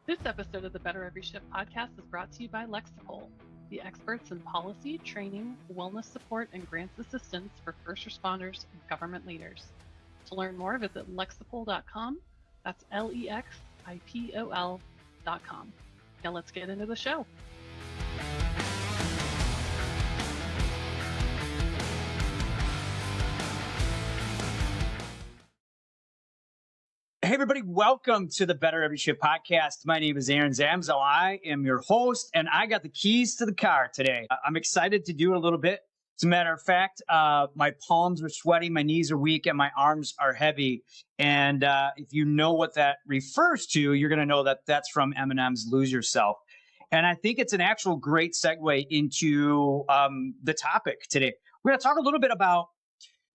This episode of the Better Every Shift podcast is brought to you by Lexipol, the experts in policy, training, wellness support, and grants assistance for first responders and government leaders. To learn more, visit lexipol.com. That's LEXIPOL.com. Now let's get into the show. Hey, everybody, welcome to the Better Every Shift podcast. My name is Aaron Zamzo. I am your host, and I got the keys to the car today. I'm excited to do it a little bit. As a matter of fact, my palms are sweaty, my knees are weak, and my arms are heavy. And if you know what that refers to, you're going to know that that's from Eminem's Lose Yourself. And I think it's an actual great segue into the topic today. We're going to talk a little bit about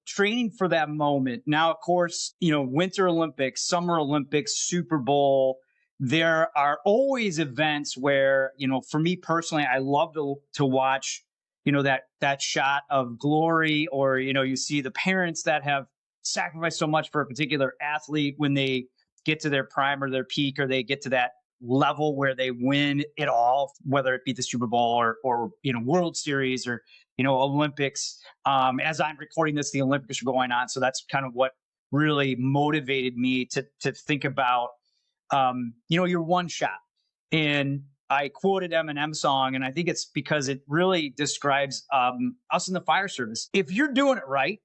training for that moment. Now, of course, Winter Olympics, Summer Olympics, Super Bowl, there are always events where, for me personally, I love to watch, that shot of glory, or, you see the parents that have sacrificed so much for a particular athlete when they get to their prime or their peak, or they get to that level where they win it all, whether it be the Super Bowl or World Series or Olympics. As I'm recording this, the Olympics are going on, so that's kind of what really motivated me to think about your one shot. And I quoted Eminem song, and I think it's because it really describes us in the fire service. If you're doing it right,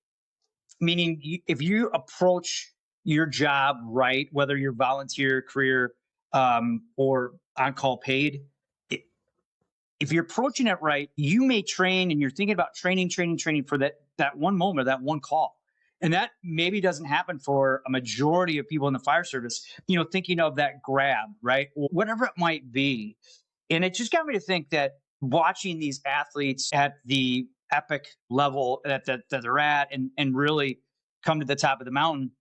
meaning if you approach your job right, whether you're volunteer, career, or on-call paid, if you're approaching it right, you may train, and you're thinking about training for that one moment, that one call. And that maybe doesn't happen for a majority of people in the fire service, thinking of that grab, right? Or whatever it might be. And it just got me to think that watching these athletes at the epic level that they're at and really come to the top of the mountain,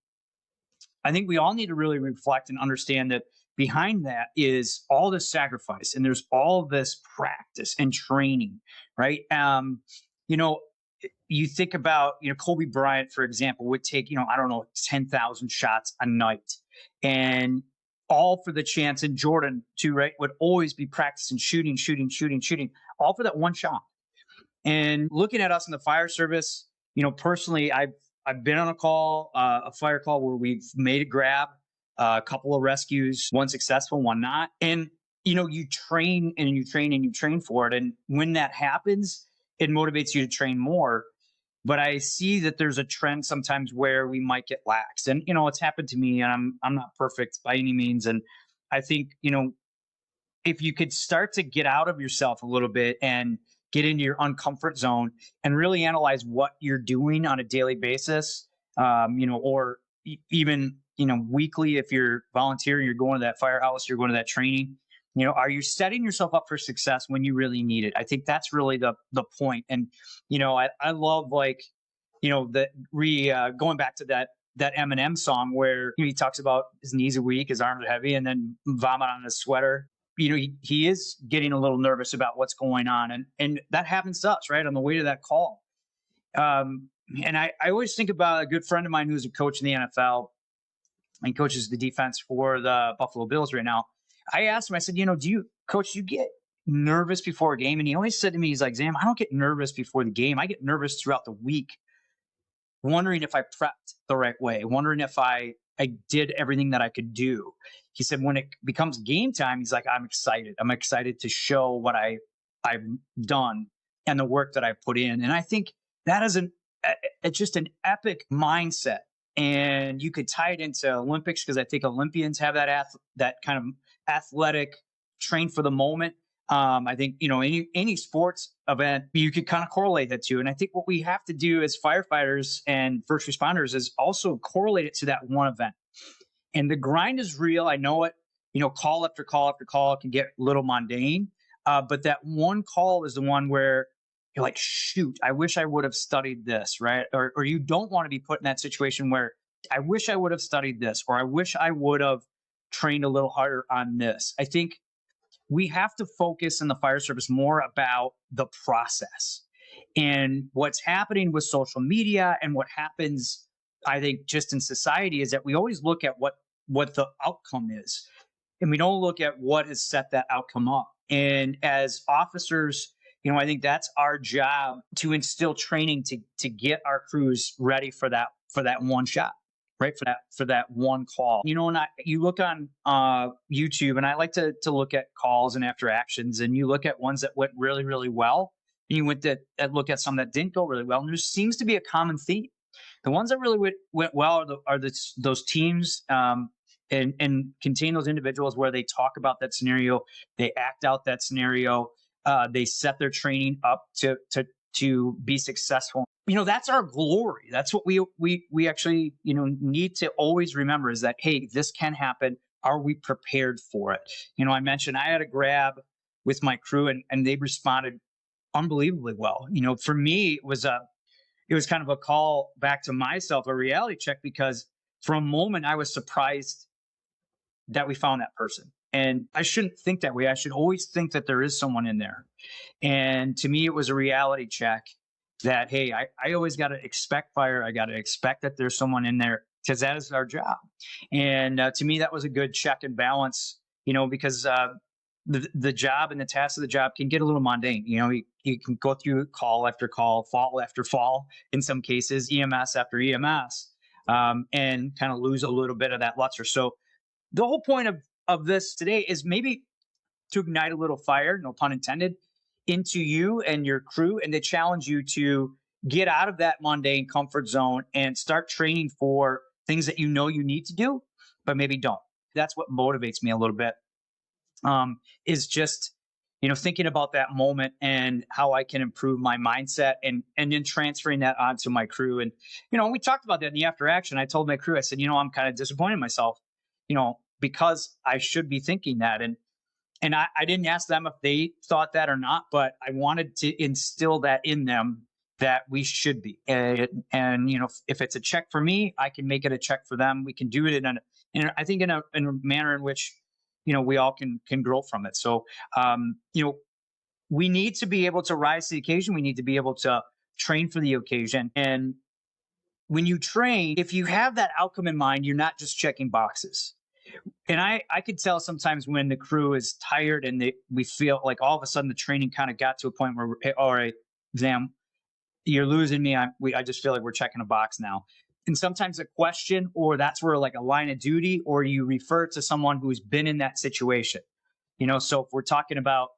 I think we all need to really reflect and understand that behind that is all this sacrifice, and there's all this practice and training, right? You think about, Kobe Bryant, for example, would take, 10,000 shots a night, and all for the chance. And Jordan too, right? Would always be practicing shooting, all for that one shot. And looking at us in the fire service, personally, I've been on a fire call where we've made a grab, a couple of rescues, one successful, one not. And, you train and you train and you train for it. And when that happens, it motivates you to train more. But I see that there's a trend sometimes where we might get lax. And, it's happened to me, and I'm not perfect by any means. And I think, if you could start to get out of yourself a little bit and get into your uncomfort zone and really analyze what you're doing on a daily basis, or even, weekly, if you're volunteering, you're going to that firehouse, you're going to that training, are you setting yourself up for success when you really need it? I think that's really the point. And, I love, going back to that Eminem song where he talks about his knees are weak, his arms are heavy, and then vomit on his sweater. He is getting a little nervous about what's going on. And that happens to us, right? On the way to that call. And I always think about a good friend of mine who's a coach in the NFL and coaches the defense for the Buffalo Bills right now. I asked him, I said, do you get nervous before a game? And he always said to me, he's like, Zam, I don't get nervous before the game. I get nervous throughout the week, wondering if I prepped the right way, wondering if I did everything that I could do. He said, when it becomes game time, he's like, I'm excited. I'm excited to show what I've done and the work that I put in. And I think that is it's just an epic mindset. And you could tie it into Olympics, because I think Olympians have that kind of athletic train for the moment. I think, any sports event, you could kind of correlate that to. And I think what we have to do as firefighters and first responders is also correlate it to that one event. And the grind is real. I know it, call after call after call can get a little mundane. But that one call is the one where you're like, shoot, I wish I would have studied this, right? Or you don't want to be put in that situation where I wish I would have studied this, or I wish I would have trained a little harder on this. I think we have to focus in the fire service more about the process. And what's happening with social media and what happens, I think, just in society, is that we always look at what the outcome is. and we don't look at what has set that outcome up. And as officers, I think that's our job, to instill training to get our crews ready for that one shot, right? For that one call. And you look on YouTube, and I like to look at calls and after actions, and you look at ones that went really, really well, and you look at some that didn't go really well, and there seems to be a common theme. The ones that really went well are those teams, and contain those individuals where they talk about that scenario, they act out that scenario, they set their training up to be successful. That's our glory. That's what we actually need to always remember, is that, hey, this can happen. Are we prepared for it? I mentioned I had a grab with my crew, and they responded unbelievably well. For me, it was kind of a call back to myself, a reality check, because for a moment I was surprised that we found that person. And I shouldn't think that way. I should always think that there is someone in there. And to me, it was a reality check that, hey, I always got to expect fire. I got to expect that there's someone in there, because that is our job. And to me, that was a good check and balance, because the job and the tasks of the job can get a little mundane. You can go through call after call, fall after fall, in some cases, EMS after EMS, and kind of lose a little bit of that luster. So the whole point of this today is maybe to ignite a little fire, no pun intended, into you and your crew, and to challenge you to get out of that mundane comfort zone and start training for things that you need to do, but maybe don't. That's what motivates me a little bit, is just, thinking about that moment and how I can improve my mindset, and then transferring that onto my crew. And, we talked about that in the after action. I told my crew, I said, I'm kind of disappointed in myself, because I should be thinking that. And I didn't ask them if they thought that or not, but I wanted to instill that in them, that we should be. And if it's a check for me, I can make it a check for them. We can do it I think in a manner in which, we all can grow from it. So, we need to be able to rise to the occasion. We need to be able to train for the occasion. And when you train, if you have that outcome in mind, you're not just checking boxes. And I could tell sometimes when the crew is tired and we feel like all of a sudden the training kind of got to a point where, hey, all right, Zam, you're losing me. I just feel like we're checking a box now. And sometimes a question, or that's where like a line of duty, or you refer to someone who's been in that situation. So if we're talking about,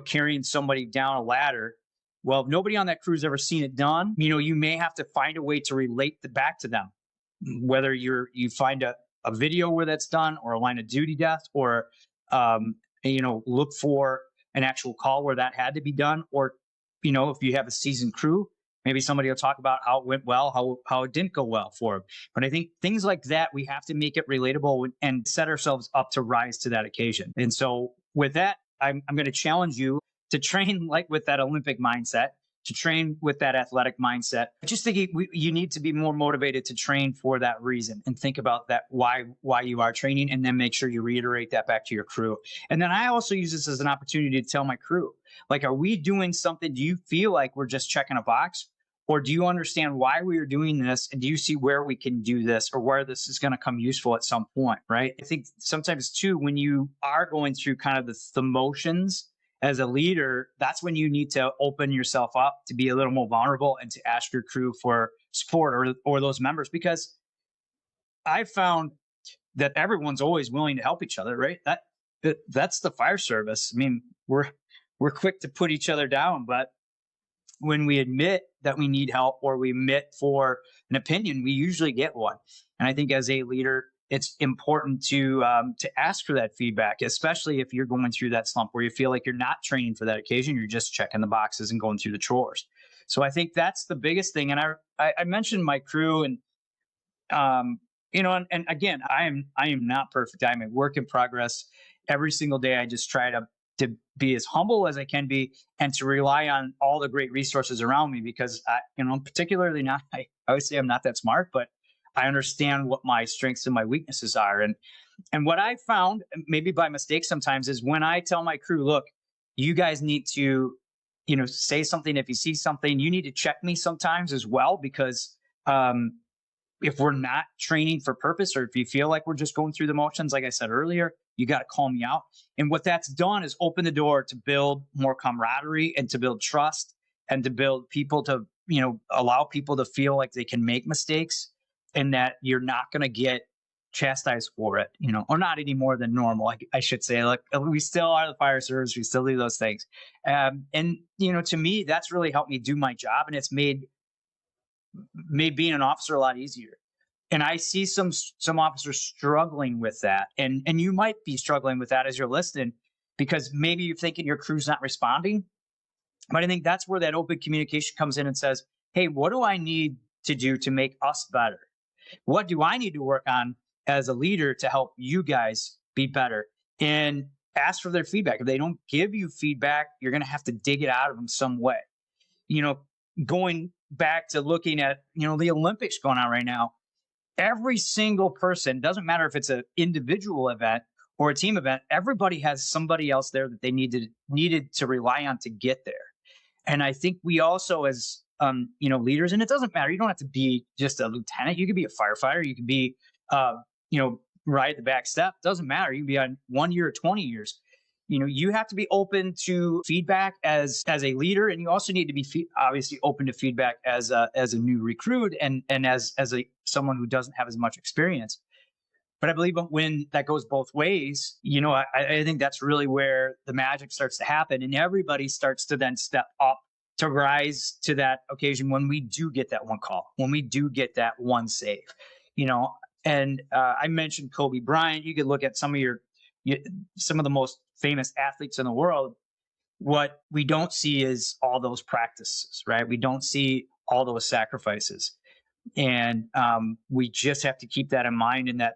carrying somebody down a ladder, well, if nobody on that crew's ever seen it done, you may have to find a way to relate back to them, whether you find a video where that's done, or a line of duty death, or look for an actual call where that had to be done, or if you have a seasoned crew, maybe somebody will talk about how it went well, how it didn't go well for them. But I think things like that, we have to make it relatable and set ourselves up to rise to that occasion. And so with that, I'm going to challenge you to train like with that Olympic mindset, to train with that athletic mindset. I just think you need to be more motivated to train for that reason, and think about that, why you are training, and then make sure you reiterate that back to your crew. And then I also use this as an opportunity to tell my crew, like, are we doing something? Do you feel like we're just checking a box? Or do you understand why we are doing this? And do you see where we can do this, or where this is going to come useful at some point, right? I think sometimes too, when you are going through kind of the motions as a leader, that's when you need to open yourself up to be a little more vulnerable, and to ask your crew for support, or those members, because I found that everyone's always willing to help each other, right? That's the fire service. I mean, we're quick to put each other down, but when we admit that we need help, or we admit for an opinion, we usually get one. And I think as a leader, it's important to ask for that feedback, especially if you're going through that slump where you feel like you're not training for that occasion, you're just checking the boxes and going through the chores. So I think that's the biggest thing. And I mentioned my crew, and and again, I am not perfect. I'm a work in progress. Every single day, I just try to be as humble as I can be, and to rely on all the great resources around me, because I'm particularly not, I always say I'm not that smart, but I understand what my strengths and my weaknesses are. And what I found, maybe by mistake sometimes, is when I tell my crew, look, you guys need to, say something. If you see something, you need to check me sometimes as well, because if we're not training for purpose, or if you feel like we're just going through the motions, like I said earlier, you got to call me out. And what that's done is open the door to build more camaraderie and to build trust and to build people to, allow people to feel like they can make mistakes and that you're not going to get chastised for it, or not any more than normal. I should say, like, we still are the fire service. We still do those things. And, to me, that's really helped me do my job. And it's made being an officer a lot easier. And I see some officers struggling with that, and you might be struggling with that as you're listening, because maybe you're thinking your crew's not responding. But I think that's where that open communication comes in and says, hey, what do I need to do to make us better? What do I need to work on as a leader to help you guys be better? And ask for their feedback. If they don't give you feedback, you're going to have to dig it out of them some way. Going back to looking at, the Olympics going on right now, every single person, doesn't matter if it's an individual event or a team event, everybody has somebody else there that they needed to rely on to get there. And I think we also, as leaders, and it doesn't matter, you don't have to be just a lieutenant, you could be a firefighter, you could be right at the back step, doesn't matter, you can be on 1 year or 20 years. You have to be open to feedback as a leader, and you also need to be obviously open to feedback as a new recruit and as someone who doesn't have as much experience. But I believe when that goes both ways, I think that's really where the magic starts to happen, and everybody starts to then step up to rise to that occasion when we do get that one call, when we do get that one save. And I mentioned Kobe Bryant. You could look at some of the most famous athletes in the world. What we don't see is all those practices, right? We don't see all those sacrifices. And we just have to keep that in mind, and that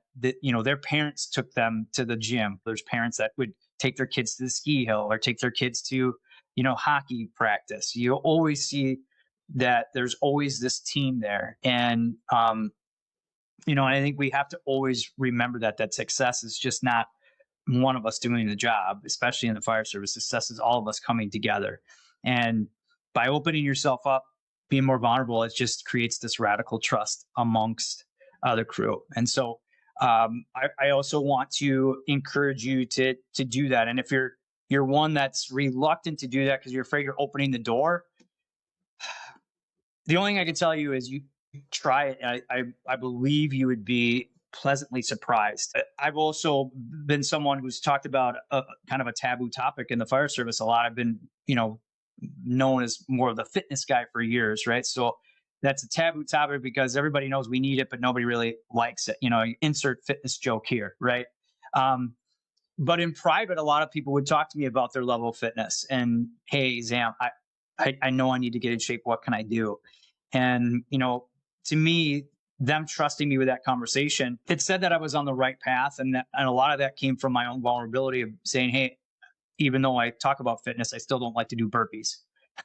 their parents took them to the gym. There's parents that would take their kids to the ski hill or take their kids to, hockey practice. You always see that there's always this team there. And, I think we have to always remember that success is just not one of us doing the job, especially in the fire service. Success is all of us coming together. And by opening yourself up, being more vulnerable, it just creates this radical trust amongst the crew. And so I also want to encourage you to do that. And if you're one that's reluctant to do that because you're afraid you're opening the door, the only thing I can tell you is you try it. I believe you would be pleasantly surprised. I've also been someone who's talked about a kind of a taboo topic in the fire service a lot. I've been, known as more of the fitness guy for years, right? So that's a taboo topic because everybody knows we need it, but nobody really likes it. Insert fitness joke here, right? But in private, a lot of people would talk to me about their level of fitness and, hey, Zam, I know I need to get in shape. What can I do? And, to me, them trusting me with that conversation, it said that I was on the right path. And a lot of that came from my own vulnerability of saying, hey, even though I talk about fitness, I still don't like to do burpees.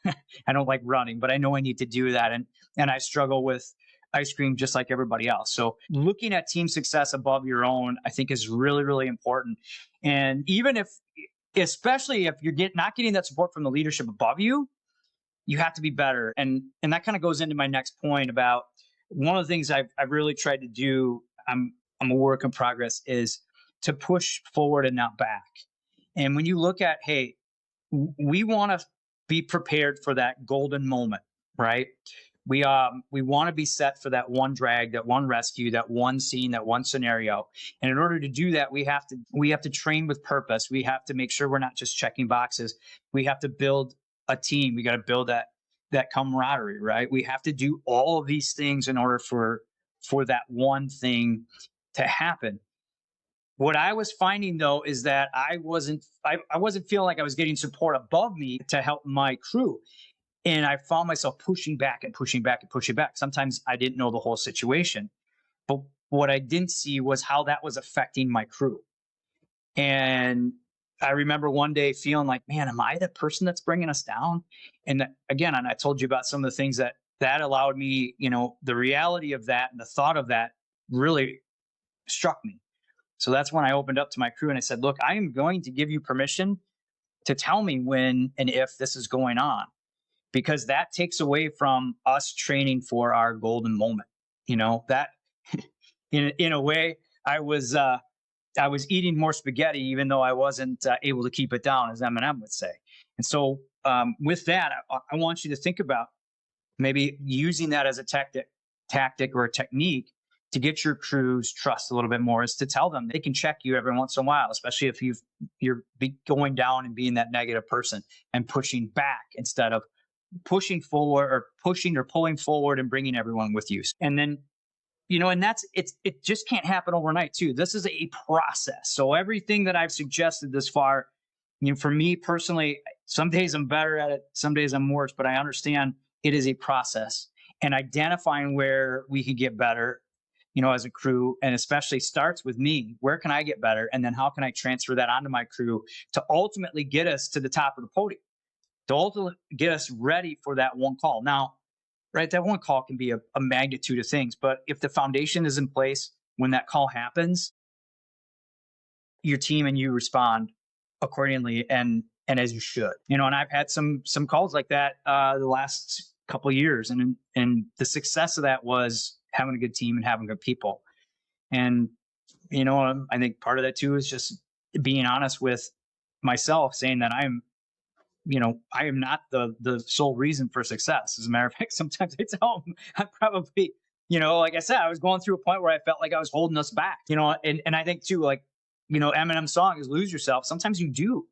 I don't like running, but I know I need to do that. And I struggle with ice cream just like everybody else. So looking at team success above your own, I think is really, really important. And especially if you're not getting that support from the leadership above you, you have to be better. And that kind of goes into my next point about one of the things I've really tried to do. I'm a work in progress, is to push forward and not back. And when you look at, hey, we want to be prepared for that golden moment, right? We want to be set for that one drag, that one rescue, that one scene, that one scenario. And in order to do that, we have to train with purpose. We have to make sure we're not just checking boxes. We have to build a team. We got to build that camaraderie, right? We have to do all of these things in order for that one thing to happen. What I was finding, though, is that I wasn't feeling like I was getting support above me to help my crew. And I found myself pushing back and pushing back and pushing back. Sometimes I didn't know the whole situation. But what I didn't see was how that was affecting my crew. And I remember one day feeling like, man, am I the person that's bringing us down? And again, and I told you about some of the things that allowed me, the reality of that and the thought of that really struck me. So that's when I opened up to my crew and I said, look, I am going to give you permission to tell me when and if this is going on, because that takes away from us training for our golden moment. That In a way, I was eating more spaghetti, even though I wasn't able to keep it down, as Eminem would say. And so, with that, I want you to think about maybe using that as a tactic or a technique to get your crew's trust a little bit more, is to tell them they can check you every once in a while, especially if you're going down and being that negative person and pushing back instead of pushing forward, or pushing or pulling forward and bringing everyone with you. And then, and it just can't happen overnight too. This is a process. So everything that I've suggested this far, for me personally, some days I'm better at it, some days I'm worse, but I understand it is a process, and identifying where we could get better, as a crew, and especially starts with me. Where can I get better? And then how can I transfer that onto my crew to ultimately get us to the top of the podium, to ultimately get us ready for that one call. Now, right, that one call can be a magnitude of things, but if the foundation is in place when that call happens, your team and you respond accordingly, and as you should. And I've had some calls like that the last couple of years, and the success of that was having a good team and having good people. And I think part of that too is just being honest with myself, saying that I am not the sole reason for success. As a matter of fact, sometimes I tell them I'm probably, like I said, I was going through a point where I felt like I was holding us back, and I think too, like, Eminem's song is "Lose Yourself." Sometimes you do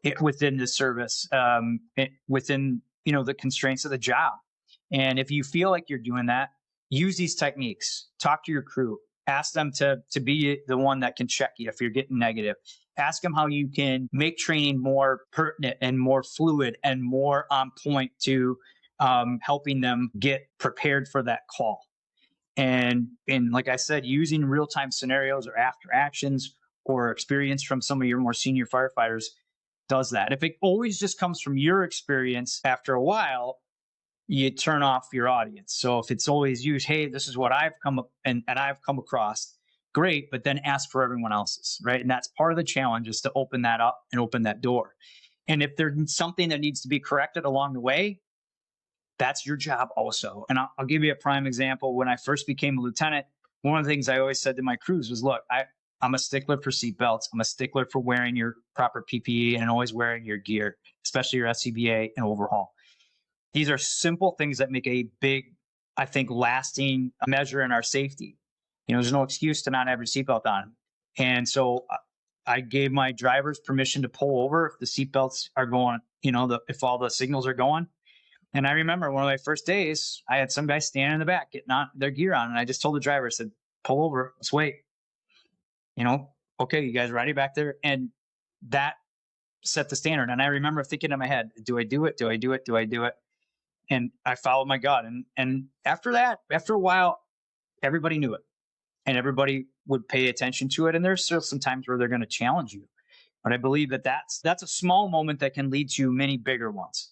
it within the service, within, the constraints of the job. And if you feel like you're doing that, use these techniques, talk to your crew, ask them to be the one that can check you if you're getting negative. Ask them how you can make training more pertinent and more fluid and more on point to helping them get prepared for that call. And like I said, using real-time scenarios or after actions or experience from some of your more senior firefighters does that. If it always just comes from your experience, after a while, you turn off your audience. So if it's always used, hey, this is what I've come up and I've come across, great, but then ask for everyone else's, right? And that's part of the challenge, is to open that up and open that door. And if there's something that needs to be corrected along the way, that's your job also. And I'll give you a prime example. When I first became a lieutenant, one of the things I always said to my crews was, look, I'm a stickler for seatbelts. I'm a stickler for wearing your proper PPE and always wearing your gear, especially your SCBA and overhaul. These are simple things that make a big, I think, lasting measure in our safety. There's no excuse to not have your seatbelt on. And so I gave my drivers permission to pull over if the seatbelts are going, if all the signals are going. And I remember one of my first days, I had some guy standing in the back getting on their gear on. And I just told the driver, I said, pull over, let's wait. Okay, you guys ready back there? And that set the standard. And I remember thinking in my head, do I do it? Do I do it? Do I do it? And I followed my gut. And after that, after a while, everybody knew it and everybody would pay attention to it. And there's still some times where they're going to challenge you. But I believe that that's a small moment that can lead to many bigger ones.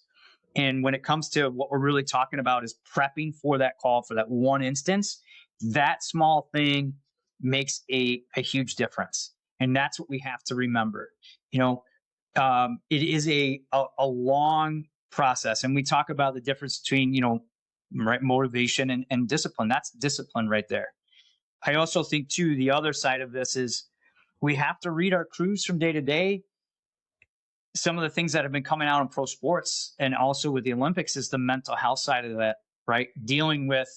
And when it comes to what we're really talking about is prepping for that call, for that one instance, that small thing makes a huge difference. And that's what we have to remember. It is a long process. And we talk about the difference between, right, motivation and discipline. That's discipline right there. I also think too, the other side of this is we have to read our crews from day to day. Some of the things that have been coming out in pro sports and also with the Olympics is the mental health side of that, right? Dealing with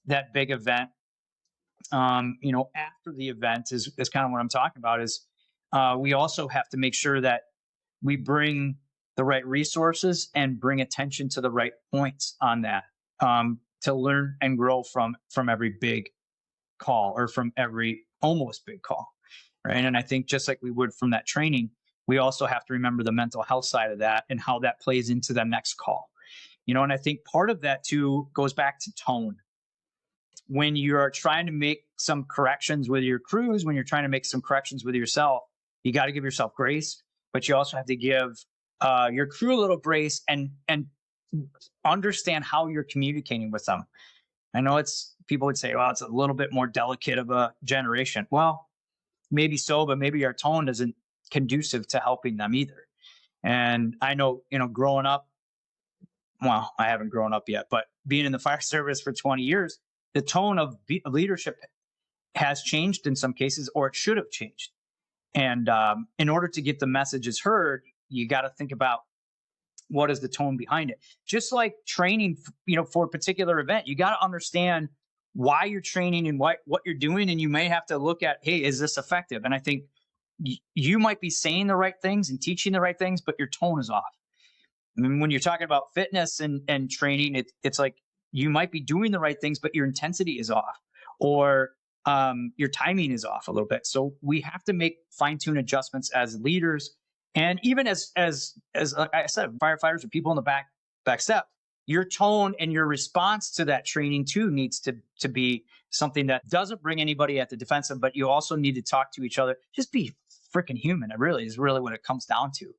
that big event, after the event is kind of what I'm talking about. Is we also have to make sure that we bring the right resources and bring attention to the right points on that, to learn and grow from every big call, or from every almost big call, right? And I think just like we would from that training, we also have to remember the mental health side of that and how that plays into the next call. And I think part of that too goes back to tone. When you're trying to make some corrections with your crews, when you're trying to make some corrections with yourself, you got to give yourself grace, but you also have to give your crew a little grace and understand how you're communicating with them. I know people would say, well, it's a little bit more delicate of a generation. Well, maybe so, but maybe our tone isn't conducive to helping them either. And I know, growing up, well, I haven't grown up yet, but being in the fire service for 20 years, the tone of leadership has changed in some cases, or it should have changed. And in order to get the messages heard, you got to think about what is the tone behind it. Just like training, for a particular event, you got to understand why you're training and what you're doing. And you may have to look at, hey, is this effective? And I think you might be saying the right things and teaching the right things, but your tone is off. I mean, when you're talking about fitness and training, it's like you might be doing the right things, but your intensity is off, or your timing is off a little bit. So we have to make fine-tune adjustments as leaders, and even as like I said, firefighters or people in the back step. Your tone and your response to that training too needs to be something that doesn't bring anybody at the defensive, but you also need to talk to each other. Just be freaking human. It really is what it comes down to.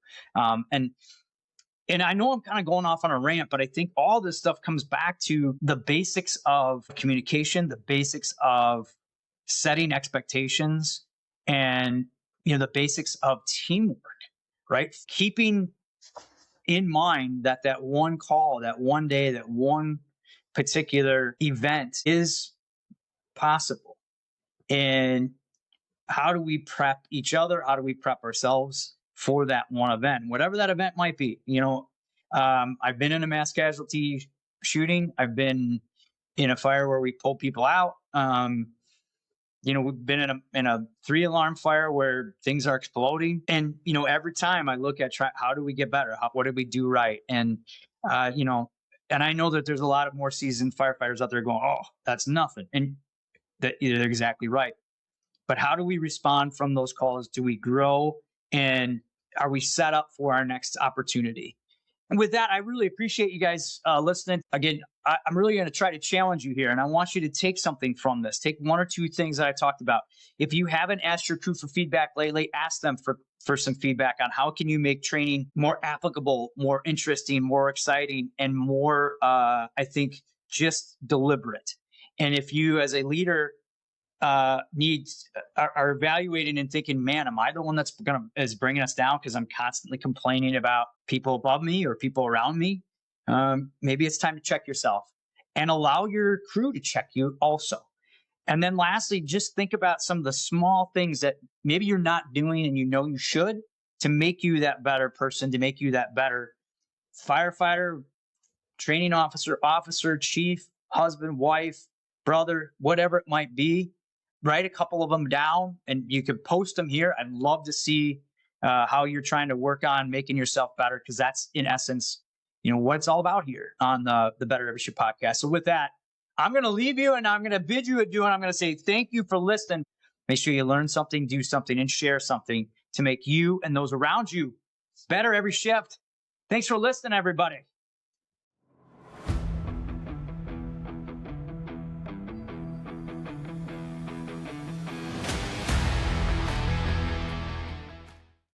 And I know I'm kind of going off on a rant, but I think all this stuff comes back to the basics of communication, the basics of setting expectations, and the basics of teamwork, right? Keeping in mind that one call, that one day, that one particular event is possible. And how do we prep each other? How do we prep ourselves for that one event, whatever that event might be? I've been in a mass casualty shooting. I've been in a fire where we pull people out. We've been in a 3-alarm fire where things are exploding. And, every time I look at how do we get better? What did we do right? And, and I know that there's a lot of more seasoned firefighters out there going, oh, that's nothing. And they're exactly right. But how do we respond from those calls? Do we grow? And are we set up for our next opportunity? And with that, I really appreciate you guys listening. Again, I'm really going to try to challenge you here, and I want you to take something from this. Take one or two things that I talked about. If you haven't asked your crew for feedback lately, ask them for some feedback on how can you make training more applicable, more interesting, more exciting, and more, I think, just deliberate. And if you, as a leader, are evaluating and thinking, man, am I the one is bringing us down because I'm constantly complaining about people above me or people around me? Maybe it's time to check yourself and allow your crew to check you also. And then lastly, just think about some of the small things that maybe you're not doing and you should, to make you that better person, to make you that better firefighter, training officer, chief, husband, wife, brother, whatever it might be. Write a couple of them down and you can post them here. I'd love to see how you're trying to work on making yourself better, because that's in essence, what it's all about here on the Better Every Shift podcast. So with that, I'm going to leave you and I'm going to bid you adieu, and I'm going to say thank you for listening. Make sure you learn something, do something, and share something to make you and those around you better every shift. Thanks for listening, everybody.